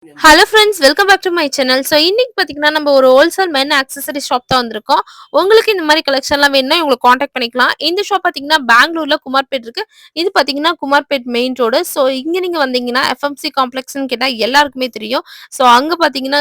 Hello friends, welcome back to my channel. So இன்னைக்கு பார்த்தீங்கன்னா நம்ம ஒரு ஹோல்சேல் மென் ஆக்சசரி ஷாப் தான் வந்திருக்கோம். உங்களுக்கு இந்த மாதிரி கலெக்ஷன்லாம் வேணும்னா உங்களுக்கு காண்டாக்ட் பண்ணிக்கலாம். இந்த ஷாப் பார்த்தீங்கன்னா பெங்களூர்ல குமார்பேட் இருக்கு. இது பார்த்தீங்கன்னா குமார்பேட் மெயின் ரோடு. ஸோ இங்க நீங்க வந்தீங்கன்னா எஃப்எம்சி காம்ப்ளெக்ஸ்னு கேட்டால் எல்லாருக்குமே தெரியும். ஸோ அங்கே பார்த்தீங்கன்னா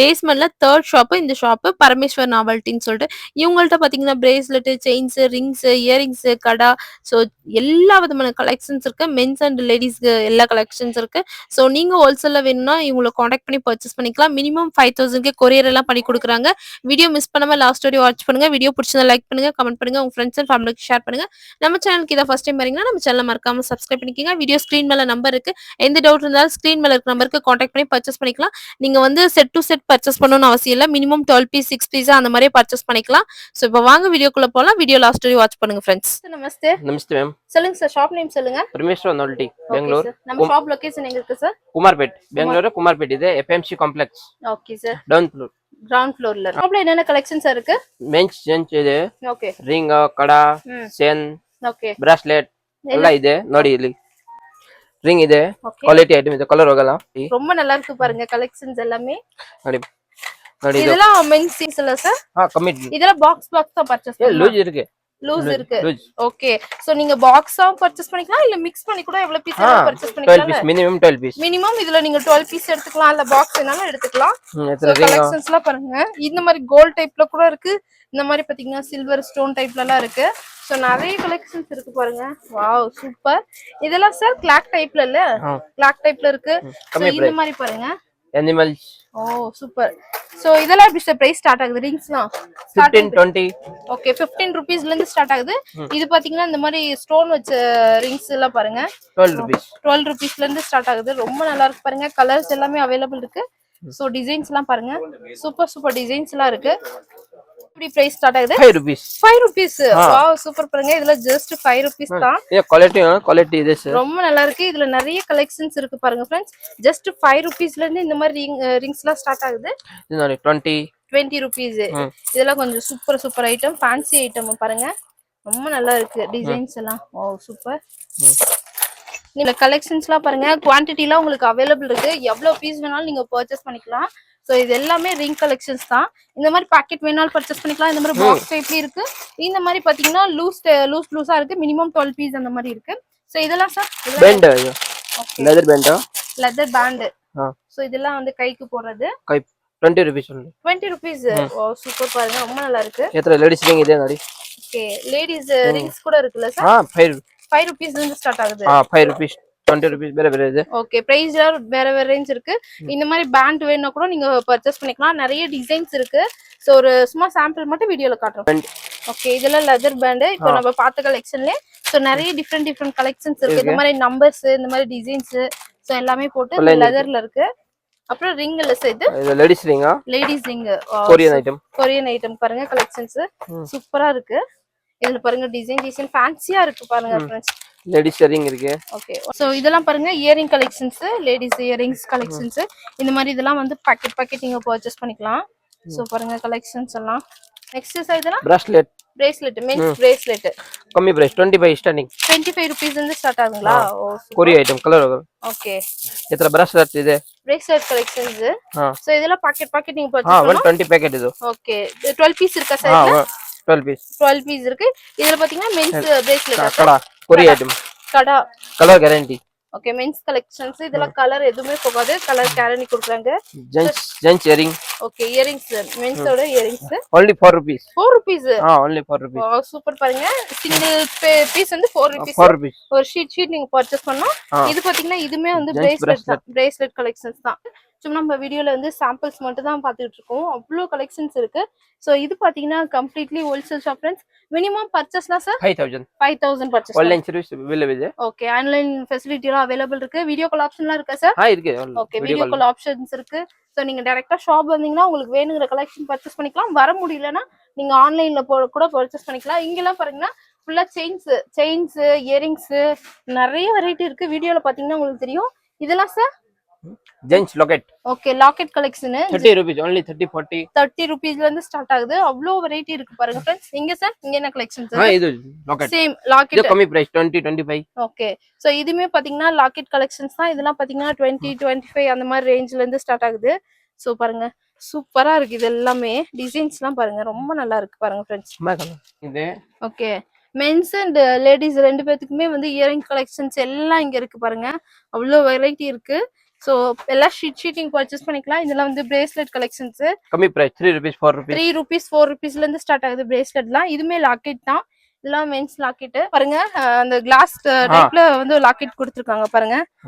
பேஸ்மெண்ட்ல தேர்ட் ஷாப்பு இந்த ஷாப்பு பரமேஸ்வர் நாவல்ட்டின்னு சொல்லிட்டு இவங்கள்ட்ட பார்த்தீங்கன்னா பிரேஸ்லெட்டு, செயின்ஸு, ரிங்ஸு, இயரிங்ஸு, கடா, ஸோ எல்லா விதமான கலெக்ஷன்ஸ் இருக்கு. மென்ஸ் அண்ட் லேடிஸ்க்கு எல்லா கலெக்ஷன்ஸ் இருக்கு. ஸோ நீங்க ஹோல்சேல்ல வேணும்னா இவங்கள காண்டாக்ட் பண்ணி பர்ச்சேஸ் பண்ணிக்கலாம். மினிமம் 5000க்கு கொரியர் எல்லாம் பண்ணி குடுக்குறாங்க. வீடியோ மிஸ் பண்ணாம லாஸ்ட் வரையும் வாட்ச் பண்ணுங்க. வீடியோ பிடிச்சிருந்தா லைக் பண்ணுங்க, கமெண்ட் பண்ணுங்க, உங்க ஃப்ரெண்ட்ஸ் அண்ட் ஃபேமிலிக்கு ஷேர் பண்ணுங்க. நம்ம சேனலுக்கு இதான் ஃபர்ஸ்ட் டைம் வரீங்கன்னா நம்ம சேனலை மறக்காம சப்ஸ்கிரைப் பண்ணிக்கோங்க. வீடியோ ஸ்க்ரீன் மேல நம்பர் இருக்கு. எந்த டவுட் இருந்தாலும் ஸ்க்ரீன் மேல இருக்க நம்பருக்கு காண்டாக்ட் பண்ணி பர்ச்சேஸ் பண்ணிக்கலாம். நீங்க வந்து செட் டு செட் பர்ச்சேஸ் பண்ணணும்னு அவசியம் இல்ல. மினிமம் 12 பீஸ் 6 பீஸ் அந்த மாதிரி பர்ச்சேஸ் பண்ணிக்கலாம். ஸோ இப்போ வாங்க வீடியோக்குள்ள போலாம். வீடியோ லாஸ்ட் வரையும் வாட்ச் பண்ணுங்க ஃப்ரெண்ட்ஸ். நமஸ்தே. नमस्ते मैम। சொல்லுங்க சார், ஷாப் நேம் சொல்லுங்க. परमेश्वर नॉल्टी बेंगलोर நம்ம ஷாப் லொகேஷன் எங்க இருக்கு சார்? कुमारपेट बेंगलोर कुमारपेट ಇದೆ FMC complex okay sir. Down floor ground ஃப்ளோர்ல ஷாப்ல என்னென்ன கலெக்ஷன்ஸ் இருக்கு? ಮೆನ್ಸ್ ಜೆಂಟ್ಸ್ ಇದೆ, okay ring kada chain okay bracelet ಎಲ್ಲ ಇದೆ ನೋಡಿ. ಇಲ್ಲಿ ರಿಂಗ್ ಇದೆ, ஓகே ಕ್ವಾಲಿಟಿ ಐಟಮ್ ಇದೆ, ಕಲರ್ ಹೋಗಲ್ಲ ரொம்ப நல்லா இருக்கு பாருங்க கலெக்ஷன்ஸ் எல்லாமே. ನೋಡಿ ನೋಡಿ. ಇದು இதெல்லாம் மென்ஸ் சீஸ் இல்ல சார்? ಕಮ್ಮಿ இதெல்லாம் பாக்ஸ் தான் பர்ச்சேஸ் பண்ணலாம். ಲೂಸ್ ಇருக்கு, லூஸ் இருக்கு. ಲೂಸ್ ஓகே, சோ நீங்க பாக்ஸா பர்ச்சேஸ் பண்ணிக்கலாம் இல்ல மிக்ஸ் பண்ணி கூட எவ்வளவு பீஸ் பர்ச்சேஸ் 12 பண்ணிக்கலாம். Piece minimum 12 piece. மினிமம் இதுல நீங்க 12 பீஸ் எடுத்துக்கலாம் இல்ல பாக்ஸ் வேணாலும் எடுத்துக்கலாம். ಎತ್ರ ರಿಂಗ್ கலெக்ஷன்ஸ்லாம் பாருங்க. இந்த மாதிரி கோல்ட் டைப்ல கூட இருக்கு. இந்த மாதிரி பாத்தீங்கன்னா சில்வர் ஸ்டோன் டைப்ல எல்லாம் இருக்கு. சோ நிறைய கலெக்ஷன்ஸ் இருக்கு பாருங்க. Wow super. இதெல்லாம் சார் கிளாக் டைப்ல இல்ல? கிளாக் டைப்ல இருக்கு. சோ இந்த மாதிரி பாருங்க. animals. ஓ சூப்பர். சோ இதெல்லாம் எப்படி சார் பிரைஸ் ஸ்டார்ட் ஆகுது? ரிங்ஸ்லாம் 15 20. ஓகே 15 ரூபீஸ்ல இருந்து ஸ்டார்ட் ஆகுது. இது பாத்தீங்கன்னா இந்த மாதிரி ஸ்டோன் வச்ச ரிங்ஸ் எல்லாம் பாருங்க 12 rupees. 12 ரூபீஸ்ல இருந்து ஸ்டார்ட் ஆகுது. ரொம்ப நல்லா இருக்கு பாருங்க. கலர்ஸ் எல்லாமே அவைலபிள் இருக்கு. சோ டிசைன்ஸ் எல்லாம் பாருங்க. சூப்பர் சூப்பர் டிசைன்ஸ் எல்லாம் இருக்கு. எப்படி பிரைஸ் ஸ்டார்ட் ஆகுது? 5 rupees. 5 ரூபீஸ். வாவ் சூப்பர் பாருங்க. இதுல ஜஸ்ட் 5 ரூபீஸ் தான். ये क्वालिटी ಇದೆ ಸರ್. ரொம்ப நல்லா இருக்கு. இதுல நிறைய கலெக்ஷன்ஸ் இருக்கு பாருங்க फ्रेंड्स. ஜஸ்ட் 5 ரூபீஸ்ல இருந்து இந்த மாதிரி ரிங்ஸ்லாம் ஸ்டார்ட் ஆகுது. இது ನೋಡಿ 20 ரூபீஸ். இதெல்லாம் கொஞ்சம் super super item, fancy item பாருங்க. ரொம்ப நல்லா இருக்கு டிசைன்ஸ் எல்லாம். ஓ சூப்பர். நீங்க கலெக்ஷன்ஸ்லாம் பாருங்க. குவாண்டிட்டிலாம் உங்களுக்கு அவைலபிள் இருக்கு. எவ்வளவு பீஸ் வேணாலும் நீங்க பர்ச்சேஸ் பண்ணிக்கலாம். சோ இது எல்லாமே ரிங் கலெக்ஷன்ஸ் தான். இந்த மாதிரி பாக்கெட் வேணாலும் பர்ச்சேஸ் பண்ணிக்கலாம். இந்த மாதிரி பாக்ஸ் டைப்லயும் இருக்கு. இந்த மாதிரி பாத்தீங்கன்னா லூஸா இருக்கு. மினிமம் 12 பீஸ் அந்த மாதிரி இருக்கு. சோ இதெல்லாம் சார் பேண்ட் இது லெதர் பேண்ட். சோ இதெல்லாம் வந்து கைக்கு போடுறது. கை 20 rupees only. 20 ரூபீஸ். ஓ சூப்பர் பாருங்க. ரொம்ப நல்லா இருக்கு. எത്ര லேடிஸ் ரிங் ಇದೆ ನೋಡಿ. ஓகே லேடிஸ் ரிங்ஸ் கூட இருக்குல்ல சார்? 5 ரூபீஸ்ல இருந்து ஸ்டார்ட் ஆகுது. 5 rupees 20 rupees வேற வேற இது. ஓகே பிரைஸ் வேற வேற ரேஞ்ச் இருக்கு. இந்த மாதிரி பேண்ட் வேணும்னா கூட நீங்க பர்ச்சேஸ் பண்ணிக்கலாம். நிறைய டிசைன்ஸ் இருக்கு. சோ ஒரு சும்மா சாம்பிள் மட்டும் வீடியோல காட்டுறோம். ஓகே இதெல்லாம் லெதர் பேண்ட். இப்போ நம்ம பார்த்த கலெக்ஷன்லயே சோ நிறைய டிஃபரெண்ட் கலெக்ஷன்ஸ் இருக்கு. இந்த மாதிரி நம்பர்ஸ், இந்த மாதிரி டிசைன்ஸ் சோ எல்லாமே போட்டு லெதர்ல இருக்கு. அப்புறம் ரிங் இல்ல சார்? இது லேடிஸ் ரிங்கா? Ladies ring. கொரியன் ஐட்டம் பாருங்க. கலெக்ஷன்ஸ் சூப்பரா இருக்கு. இதுல பாருங்க டிசைன் ஃபேன்சியா இருக்கு பாருங்க फ्रेंड्स. லேடிஸ் ரிங் இருக்கு. ஓகே சோ இதெல்லாம் பாருங்க earring collections, ladies earrings collections. இந்த மாதிரி இதெல்லாம் வந்து பாக்கெட் நீங்க பர்ச்சேஸ் பண்ணிக்கலாம். சோ பாருங்க கலெக்ஷன்ஸ் எல்லாம். நெக்ஸ்ட் சார் இதெல்லாம் பிரேஸ்லெட் மென்ஸ் பிரேஸ்லெட். கம்மி பிரைஸ் 25 ஸ்டார்டிங். 25 ரூபீஸ் இருந்து ஸ்டார்ட் ஆகுங்களா? ஓ கொரியன் ஐட்டம் கலர் ಹೋಗಲ್ಲ. ஓகே எത്ര பிரேஸ்லெட் ಇದೆ? Bracelet collections. சோ இதெல்லாம் பாக்கெட் நீங்க பர்ச்சேஸ் பண்ணலாம். 120 பேக்கெட் இது. ஓகே 12 பீஸ் இருக்கா சார்? இதுல 12 பீஸ் இருக்கு. இதுல பாத்தீங்கன்னா men's bracelet kada Korean item kada colour guarantee. Okay men's collections. இதெல்லாம் கலர் எதுவுமே போகாது. கலர் கேரண்டி கொடுக்குறாங்க. Gents earring. ஓகே இயரிங்ஸ் மென்ஸோட earrings only 4 rupees. 4 rupees. only 4 rupees. Wow super பாருங்க. சிங்கிள் பீஸ் வந்து 4 ரூபீஸ். 4 rupees. ஒரு ஷீட் நீங்க பர்ச்சேஸ் பண்ணா இது பாத்தீங்கன்னா இதுமே வந்து பிரேஸ்லெட் கலெக்ஷன்ஸ் தான். சும்மா நம்ம வீடியோல வந்து சாம்பிள்ஸ் மட்டும் தான் பாத்துட்டு இருக்கோம். அவ்வளவு கலெக்ஷன்ஸ் இருக்கு. சோ இது பாத்தீங்கன்னா completely wholesale shop friends. Minimum பர்ச்சேஸ்னா sir 5000 purchase. Online service available. Okay online facility எல்லாம் அவைலபிள் இருக்கு. வீடியோ கால் ஆப்ஷன்லாம் இருக்கா சார்? இருக்கு. ஓகே வீடியோ கால் ஆப்ஷன்ஸ் இருக்கு. சோ நீங்க டைரக்டா ஷாப் வந்தீங்கன்னா உங்களுக்கு வேணுங்கிற கலெக்ஷன் பர்ச்சேஸ் பண்ணிக்கலாம். வர முடியலனா நீங்க ஆன்லைன்ல கூட பர்ச்சேஸ் பண்ணிக்கலாம். இங்கெல்லாம் பாருங்கன்னா ஃபுல்லா செயின்ஸ் இயரிங்ஸ் நிறைய வெரைட்டி இருக்கு. வீடியோல பாத்தீங்கன்னா உங்களுக்கு தெரியும். இதெல்லாம் sir gents locket okay locket collection 30 rupees only 30 40 30 ரூபீஸ்ல இருந்து ஸ்டார்ட் ஆகுது. அவ்ளோ வெரைட்டி இருக்கு பாருங்க ஃப்ரெண்ட்ஸ். இங்க சார் இங்க என்ன கலெக்ஷன்ஸ் இது லாக்கெட் சேம் இது லாக்கெட். கம்மி பிரைஸ் 20 25. ஓகே சோ இதுமே பாத்தீங்கன்னா லாக்கெட் கலெக்ஷன்ஸ் தான். இதெல்லாம் பாத்தீங்கன்னா 20 25 அந்த மாதிரி ரேஞ்ச்ல இருந்து ஸ்டார்ட் ஆகுது. சோ பாருங்க சூப்பரா இருக்கு. இது எல்லாமே டிசைன்ஸ்லாம் பாருங்க ரொம்ப நல்லா இருக்கு பாருங்க ஃப்ரெண்ட்ஸ். இது ஓகே மென்ஸ் அண்ட் லேடிஸ் ரெண்டு பேத்துக்குமே வந்து இயரிங் கலெக்ஷன்ஸ் எல்லாம் இங்க இருக்கு பாருங்க. அவ்வளோ வெரைட்டி இருக்கு. சோ எல்லாம் ஷீட்டிங் பர்ச்சேஸ் பண்ணிக்கலாம். இதெல்லாம் வந்து பிரேஸ்லெட் கலெக்ஷன்ஸ் கம்மி பிரைஸ் 3 rupees 4 rupees 3 ரூபீஸ் 4 ரூபீஸ்ல இருந்து ஸ்டார்ட் ஆகுது பிரேஸ்லெட்லாம். இதுமே லாக்கெட் தான். இதெல்லாம் மென்ஸ் லாக்கெட் பாருங்க. அந்த கிளாஸ் டைப்ல வந்து லாக்கெட் கொடுத்துருக்காங்க பாருங்க.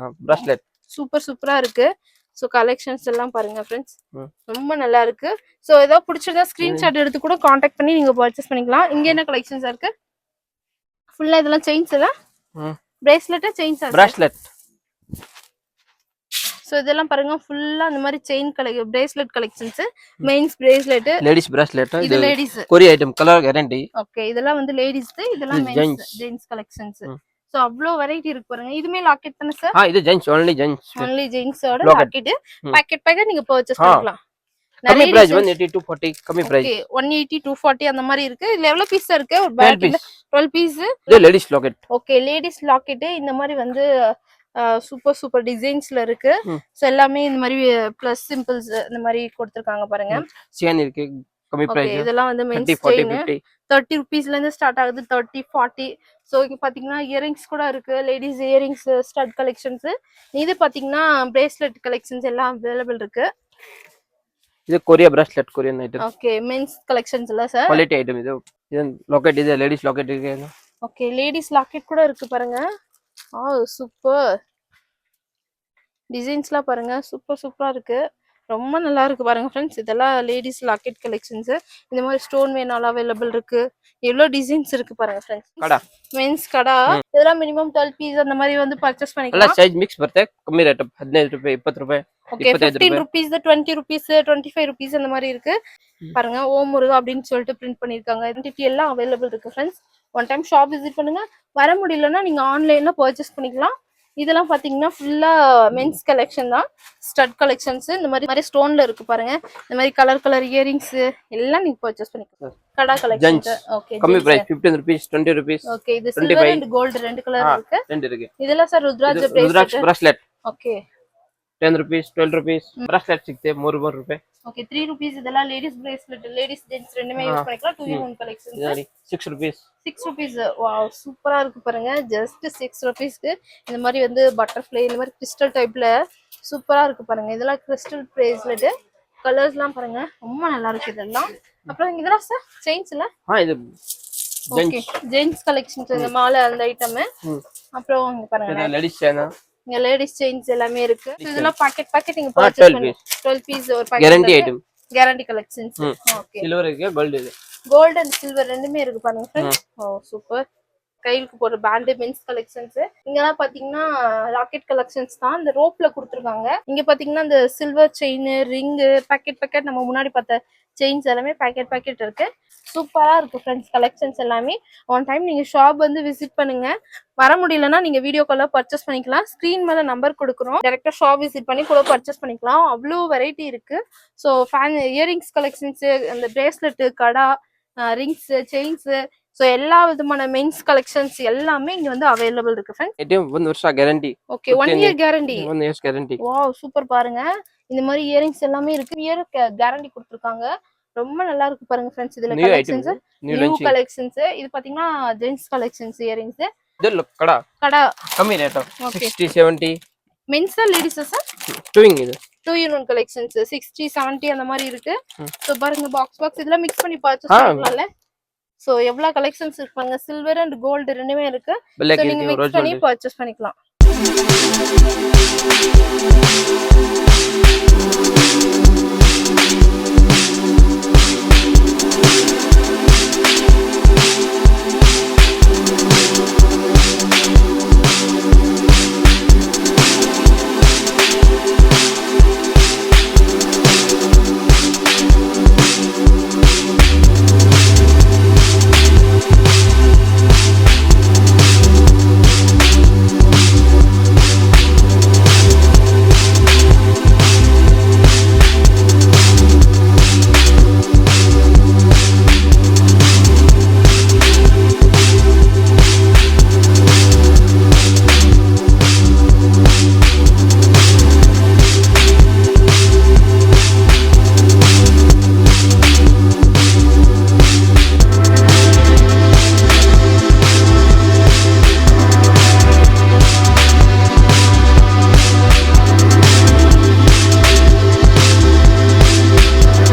பிரஸ்லெட் சூப்பர் சூப்பரா இருக்கு. சோ கலெக்ஷன்ஸ் எல்லாம் பாருங்க ஃப்ரெண்ட்ஸ் ரொம்ப நல்லா இருக்கு. சோ ஏதாவது பிடிச்சிருந்தா ஸ்கிரீன்ஷாட் எடுத்து கூட காண்டாக்ட் பண்ணி நீங்க பர்ச்சேஸ் பண்ணிக்கலாம். இங்க என்ன கலெக்ஷன்ஸ் இருக்கு? ஃபுல்லா இதெல்லாம் செயின்ஸ் இல்ல பிரேஸ்லெட் செயின்ஸ் பிரஸ்லெட். சோ இதெல்லாம் பாருங்க ஃபுல்லா அந்த மாதிரி chain bracelet collections men's bracelet ladies bracelet. இது லேடிஸ் கொரி ஐட்டம் கலர் கேரண்டி. ஓகே இதெல்லாம் வந்து லேடிஸ் இதெல்லாம் மென்ஸ் ஜென்ஸ் கலெக்ஷன்ஸ். சோ அவ்ளோ வெரைட்டி இருக்கு பாருங்க. இதுமே லாக்கெட் தானே சார்? இது ஜென்ஸ் only ஜென்ஸ் ஜென்ஸோட லாக்கெட் பாக்கெட் நீங்க பர்ச்சேஸ் பண்ணிக்கலாம். கம்மி பிரைஸ் 180 240 கம்மி பிரைஸ். ஓகே 180 240 அந்த மாதிரி இருக்கு. இதுல எவ்வளவு பீஸ் இருக்கு? ஒரு பேக்ல 12 பீஸ். இது ladies locket. Okay ladies locket இந்த மாதிரி வந்து சூப்பர் சூப்பர் டிசைன்ஸ்ல இருக்கு. சோ எல்லாமே இந்த மாதிரி பிளஸ் சிம்பிள்ஸ் இந்த மாதிரி கொடுத்திருக்காங்க பாருங்க. சியான் இருக்கு கம்மி பிரைஸ். இதெல்லாம் வந்து மென்ஸ் 40 50 30 ரூபீஸ்ல இருந்து ஸ்டார்ட் ஆகுது 30 40. சோ இங்க பாத்தீங்கன்னா இயரிங்ஸ் கூட இருக்கு. Ladies earrings stud collections. இது பாத்தீங்கன்னா பிரேஸ்லெட் கலெக்ஷன்ஸ் எல்லாம் அவைலபிள் இருக்கு. இது Korea bracelet Korean item. Okay men's collections இல்ல சார் குவாலிட்டி ஐட்டம். இது லாக்கெட். இது லேடிஸ் லாக்கெட் இருக்கு. ஓகே லேடிஸ் லாக்கெட் கூட இருக்கு பாருங்க. சூப்பர் டிசைன்ஸ்லாம் பாருங்க சூப்பர் சூப்பரா இருக்கு. ரொம்ப நல்லா இருக்கு பாருங்க ஃப்ரெண்ட்ஸ். இதெல்லாம் லேடிஸ் லாக்கெட் கலெக்ஷன்ஸ். இந்த மாதிரி ஸ்டோன் வேணாலும் அவைலபிள் இருக்கு. எவ்வளவு டிசைன்ஸ் இருக்கு பாருங்க ஃப்ரெண்ட்ஸ். கடா மென்ஸ் கடா இதெல்லாம் மினிமம் 12 பீஸ் அந்த மாதிரி வந்து பர்ச்சேஸ் பண்ணிக்கலாம். ಎಲ್ಲ ಸೈಜ್ ಮಿಕ್ಸ್ ಬರುತ್ತೆ ಕಮ್ಮಿ ರೇಟ್ 15 ರೂಪಾಯಿ 20 ರೂಪಾಯಿ ஓகே 15 ரூபீஸ் 20 ரூபீஸ் 25 ரூபீஸ் அந்த மாதிரி இருக்கு பாருங்க. ஓம் முருகா அப்படின்னு சொல்லிட்டு பிரிண்ட் பண்ணிருக்காங்க. ஐடென்டிட்டி எல்லாம் அவைலபிள் இருக்கு friends. One time shop visit பண்ணுங்க. வர முடியலன்னா நீங்க ஆன்லைன்ல பர்ச்சேஸ் பண்ணிக்கலாம். இதெல்லாம் பாத்தீங்கன்னா ஃபுல்லா மென்ஸ் கலெக்ஷன் தான். ஸ்டட் கலெக்ஷன்ஸ் இந்த மாதிரி ஸ்டோன்ல இருக்கு பாருங்க. இந்த மாதிரி கலர் இயரிங்ஸ் எல்லாம் நீங்க பர்ச்சேஸ் பண்ணிக்கலாம். கடா கலெக்ஷன்ஸ். ஓகே கம்மி பிரைஸ் 15 rupees 20 rupees. ஓகே இது சில்வர் அண்ட் கோல்ட் ரெண்டு கலர் இருக்கு. ரெண்டு இருக்கு. இதெல்லாம் சார் ருத்ராட்ச bracelet. Okay 10 rupees 12 rupees bracelet ಸಿಗುತ್ತೆ 3 ರೂಪಾಯಿ. Okay 3 rupees. இதெல்லாம் லேடிஸ் பிரேஸ்லெட் லேடிஸ் ஜென்ட்ஸ் ரெண்டுமே யூஸ் பண்ணிக்கலாம். 2 in 1 collections. 6 rupees 6 rupees. Wow சூப்பரா இருக்கு பாருங்க. ஜஸ்ட் 6 ரூபீஸ்க்கு இந்த மாதிரி வந்து பட்டர்ஃப்ளை இந்த மாதிரி கிறிஸ்டல் டைப்ல சூப்பரா இருக்கு பாருங்க. இதெல்லாம் கிறிஸ்டல் பிரேஸ்லெட் கலர்ஸ்லாம் பாருங்க ரொம்ப நல்லா இருக்கு இதெல்லாம். அப்புறம் இதெல்லாம் சார் செயின்ஸ்ல இது ஓகே ஜென்ட்ஸ் கலெக்ஷன்ஸ் இந்த மாலை அந்த ஐட்டம். அப்புறம் இங்க பாருங்க லேடிஸ் சேனா இங்க லேடிஸ் செயின்ஸ் எல்லாமே இருக்கு. இதெல்லாம் பாக்கெட் நீங்க பர்ச்சேஸ் பண்ணி 12 பீஸ் ஒரு packet guarantee item. Guarantee collections. Okay silver இருக்கு கோல்ட் இருக்கு. கோல்ட் அண்ட் சில்வர் ரெண்டுமே இருக்கு பாருங்க ஃப்ரெண்ட்ஸ். சூப்பர். கைக்கு போற பேண்ட் மென்ஸ் கலெக்ஷன்ஸ். இங்கலாம் பாத்தீங்கன்னா ராக்கெட் கலெக்ஷன்ஸ் தான். இந்த ரோப்ல கொடுத்துருக்காங்க. இங்க பாத்தீங்கன்னா இந்த சில்வர் செயின் ரிங் பாக்கெட் நம்ம முன்னாடி பார்த்த செயின்ஸ் எல்லாமே பாக்கெட் இருக்கு. சூப்பரா இருக்கு ஃப்ரெண்ட்ஸ் கலெக்ஷன்ஸ் எல்லாமே. ஒன் டைம் நீங்க ஷாப் வந்து விசிட் பண்ணுங்க. வர முடியலன்னா நீங்க வீடியோ கால்ல பர்ச்சேஸ் பண்ணிக்கலாம். ஸ்கிரீன் மேல நம்பர் கொடுக்குறோம். டைரக்டா ஷாப் விசிட் பண்ணி கூட பர்ச்சேஸ் பண்ணிக்கலாம். அவ்வளோ வெரைட்டி இருக்கு. ஸோ இயரிங்ஸ் கலெக்ஷன்ஸ் அந்த பிரேஸ்லெட் கடா ரிங்ஸ் செயின்ஸ் சோ எல்லா விதமான மென்ஸ் கலெக்ஷன்ஸ் எல்லாமே இங்க வந்து அவைலபிள் இருக்கு ஃப்ரெண்ட்ஸ். இது 1 வருஷம் guarantee. Okay 1 year guarantee. 1 years guarantee. Wow super பாருங்க. இந்த மாதிரி இயரிங்ஸ் எல்லாமே இருக்கு. இயர் கேரண்டி கொடுத்திருக்காங்க. ரொம்ப நல்லா இருக்கு பாருங்க ஃப்ரெண்ட்ஸ். இதுல கலெக்ஷன்ஸ் நியூ கலெக்ஷன்ஸ். இது பாத்தீங்கன்னா ஜென்ட்ஸ் கலெக்ஷன்ஸ் இயரிங்ஸ். இது கடா கம்மி ரேட் 60 70. மென்ஸ் லேடிஸ் சார் 2 இது 2 in 1 கலெக்ஷன்ஸ் 60 70 அந்த மாதிரி இருக்கு. சோ பாருங்க பாக்ஸ் இதெல்லாம் மிக்ஸ் பண்ணி பர்ச்சேஸ் பண்ணலாம்ல. சோ எவ்வளவு கலெக்ஷன்ஸ் இருப்பாங்க. சில்வர் அண்ட் கோல்ட் ரெண்டுமே இருக்கு. சோ நீங்க மிக்ஸ் பண்ணி பர்ச்சேஸ் பண்ணிக்கலாம்.